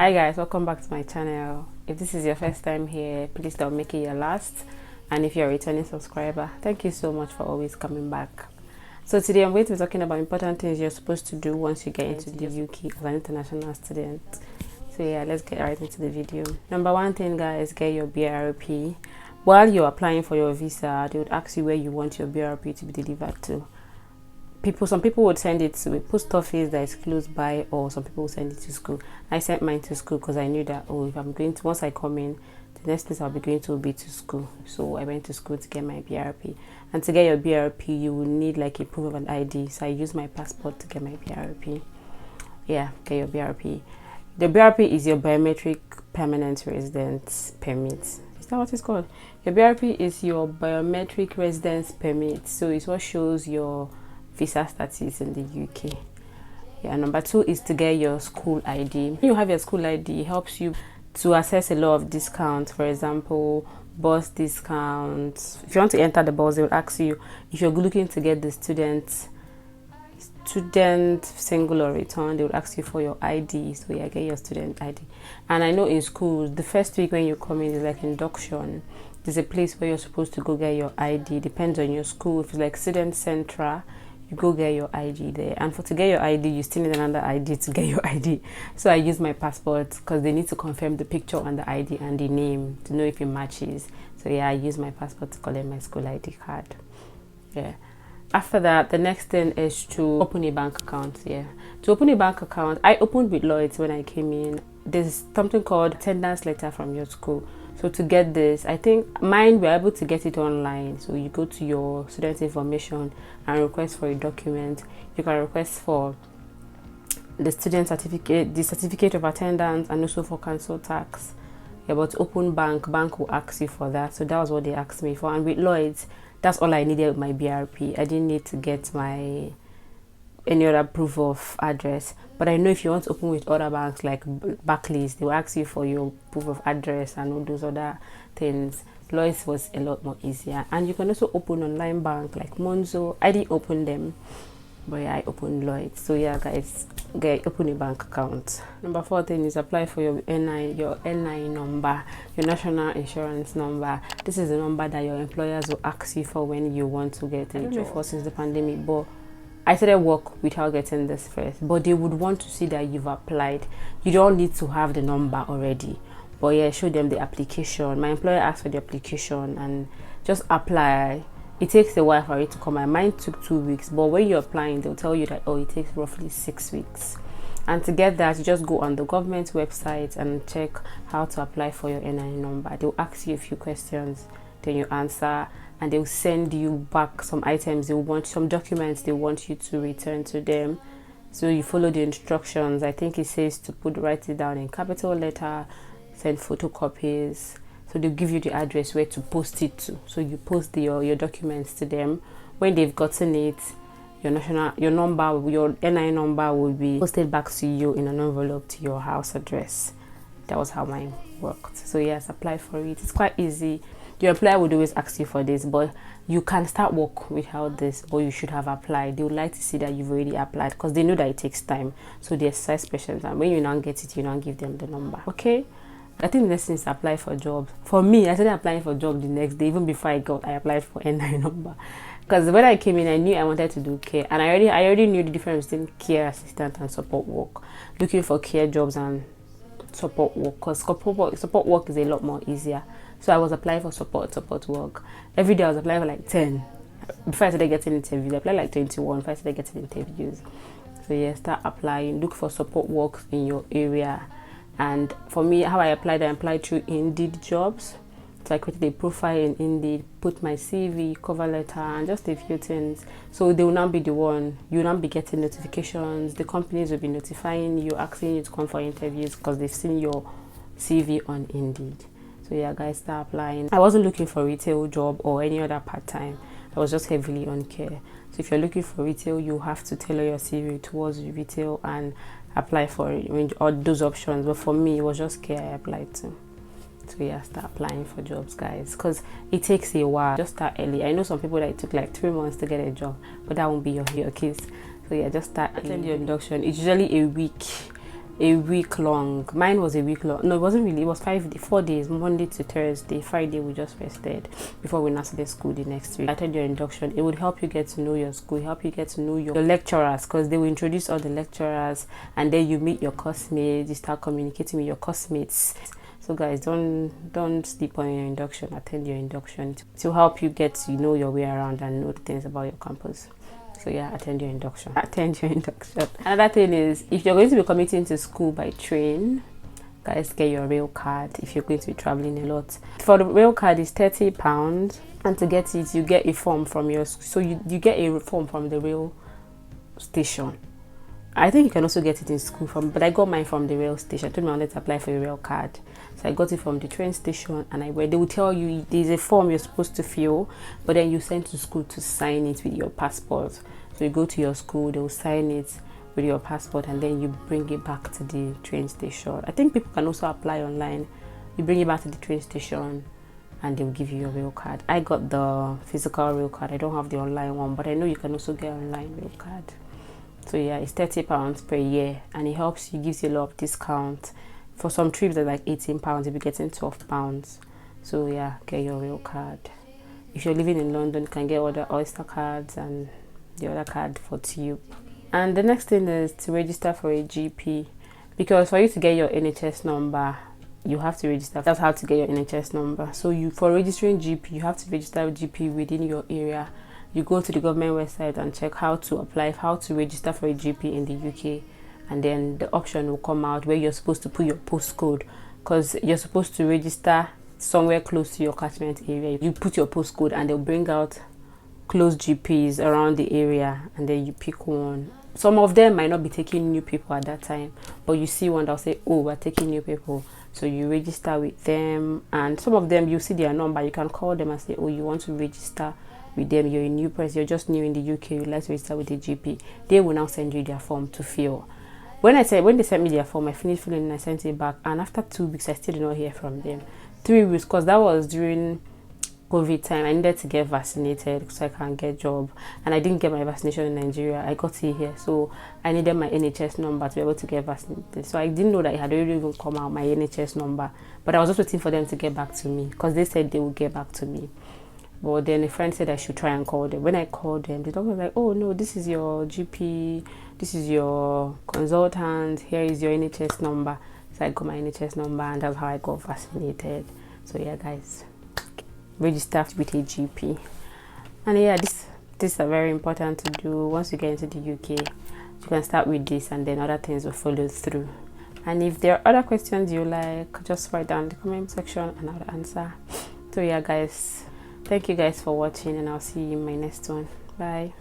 Hi guys, welcome back to my channel. If this is your first time here, please don't make it your last, and if you're a returning subscriber, thank you so much for always coming back. So today I'm going to be talking about important things you're supposed to do once you get into the UK as an international student. So yeah, let's get right into the video. Number one thing, guys, get your BRP. While you're applying for your visa, they would ask you where you want your BRP to be delivered to. Some people would send it to a post office that is close by, or some people would send it to school. I sent mine to school because I knew that, if I'm going to, once I come in, the next place I'll be going to will be to school. So I went to school to get my BRP. And to get your BRP, you will need like a proof of an ID. So I used my passport to get my BRP. Yeah, get your BRP. The BRP is your biometric permanent residence permit. Is that what it's called? Your BRP is your biometric residence permit. So it's what shows your visa status in the UK. Yeah, number two is to get your school ID. When you have your school ID, it helps you to access a lot of discounts. For example, bus discounts. If you want to enter the bus, they will ask you if you're looking to get the student single or return, they will ask you for your ID. So yeah, get your student ID. And I know in schools, the first week when you come in is like induction. There's a place where you're supposed to go get your ID. Depends on your school. If it's like student central, you go get your ID there. And to get your ID, you still need another ID to get your ID. So I use my passport because they need to confirm the picture on the ID and the name to know if it matches. So yeah, I use my passport to collect my school ID card. Yeah. After that, the next thing is to open a bank account. Yeah. To open a bank account, I opened with Lloyds when I came in. There's something called attendance letter from your school. So to get this, I think mine, we're able to get it online. So you go to your student information and request for a document. You can request for the student certificate, the certificate of attendance, and also for council tax. Yeah, but open bank will ask you for that. So that was what they asked me for. And with Lloyds, that's all I needed with my BRP. I didn't need to get any other proof of address. But I know if you want to open with other banks like Barclays, they will ask you for your proof of address and all those other things. Lloyds was a lot more easier. And you can also open online bank like Monzo. I didn't open them, but yeah, I opened Lloyds. So yeah, guys, open a bank account. Number four thing is apply for your NI number, your national insurance number. This is the number that your employers will ask you for when you want to get a job. Since the pandemic, but I started work without getting this first, but they would want to see that you've applied. You don't need to have the number already, but yeah, show them the application. My employer asked for the application and just apply. It takes a while for it to come. Mine took 2 weeks, but when you're applying, they'll tell you that, it takes roughly 6 weeks. And to get that, you just go on the government website and check how to apply for your NI number. They'll ask you a few questions, then you answer, and they'll send you back some items. They want some documents they want you to return to them. So you follow the instructions. I think it says to write it down in capital letter, send photocopies. So they'll give you the address where to post it to. So you post your documents to them. When they've gotten it, your NI number will be posted back to you in an envelope to your house address. That was how mine worked. So yes, apply for it. It's quite easy. Your employer would always ask you for this, but you can start work without this, but you should have applied. They would like to see that you've already applied because they know that it takes time. So they exercise patience, and when you now get it, you now give them the number. Okay? I think the next thing is apply for jobs. For me, I started applying for jobs the next day. Even before I applied for NI number. Because when I came in, I knew I wanted to do care, and I already knew the difference between care assistant and support work. Looking for care jobs and support work, because support work is a lot more easier. So I was applying for support work. Every day I was applying for like 10. Before I started getting interviews, I applied like 21 before I started getting interviews. So yeah, start applying. Look for support work in your area. And for me, how I applied through Indeed jobs. So I created a profile in Indeed, put my CV, cover letter, and just a few things. So they will now be the one, you will now be getting notifications. The companies will be notifying you, asking you to come for interviews because they've seen your CV on Indeed. So yeah, guys, start applying. I wasn't looking for retail job or any other part-time. I was just heavily on care. So if you're looking for retail, you have to tailor your CV towards retail and apply for all those options. But for me, it was just care I applied to. So yeah, start applying for jobs, guys, because it takes a while. Just start early. I know some people that it took like 3 months to get a job, but that won't be your case. So yeah, just start. Attend your induction. It's usually a week. a week long. Mine was a week long. No, it wasn't really. It was 4 days, Monday to Thursday. Friday we just rested before we now started school the next week. I attended your induction. It would help you get to know your school, help you get to know your lecturers, because they will introduce all the lecturers, and then you meet your classmates, you start communicating with your classmates. So guys, don't sleep on your induction. Attend your induction to help you get to know your way around and know the things about your campus. So yeah, attend your induction. Attend your induction. Another thing is, if you're going to be commuting to school by train, guys, get your rail card if you're going to be traveling a lot. For the rail card is £30, and to get it, you get a form from your school. So you get a form from the rail station. I think you can also get it in school but I got mine from the rail station. I told me I wanted to apply for a rail card. So I got it from the train station, and they will tell you there's a form you're supposed to fill, but then you send to school to sign it with your passport. So you go to your school, they will sign it with your passport, and then you bring it back to the train station. I think people can also apply online. You bring it back to the train station and they'll give you your rail card. I got the physical rail card. I don't have the online one, but I know you can also get online rail card. So yeah, it's £30 per year, and it helps you, gives you a lot of discount. For some trips they're like £18, if you're getting £12. So yeah, get your rail card. If you're living in London, you can get other Oyster cards and the other card for Tube. And the next thing is to register for a GP, because for you to get your NHS number, you have to register. That's how to get your NHS number. So for registering GP, you have to register a GP within your area. You go to the government website and check how to apply, how to register for a GP in the UK, and then the option will come out where you're supposed to put your postcode, because you're supposed to register somewhere close to your catchment area. You put your postcode and they'll bring out close GPs around the area, and then you pick one. Some of them might not be taking new people at that time, but you see one that'll say, oh, we're taking new people. So you register with them, and some of them you see their number, you can call them and say, oh, you want to register with them, you're a new person, you're just new in the UK, you'd like to register with the GP. They will now send you their form to fill. When they sent me their form, I finished filling and I sent it back, and after 2 weeks I still did not hear from them. 3 weeks, because that was during COVID time. I needed to get vaccinated so I can get a job, and I didn't get my vaccination in Nigeria. I got it here, so I needed my NHS number to be able to get vaccinated. So I didn't know that it had already even come out, my NHS number, but I was just waiting for them to get back to me, because they said they would get back to me. But then a friend said I should try and call them. When I called them, the doctor was like, oh no, this is your GP, this is your consultant, here is your NHS number. So I got my NHS number, and that's how I got vaccinated. So yeah, guys, register with a GP. And yeah, this are very important to do. Once you get into the UK, you can start with this, and then other things will follow through. And if there are other questions you like, just write down in the comment section and I'll answer. So yeah, guys, thank you guys for watching, and I'll see you in my next one. Bye.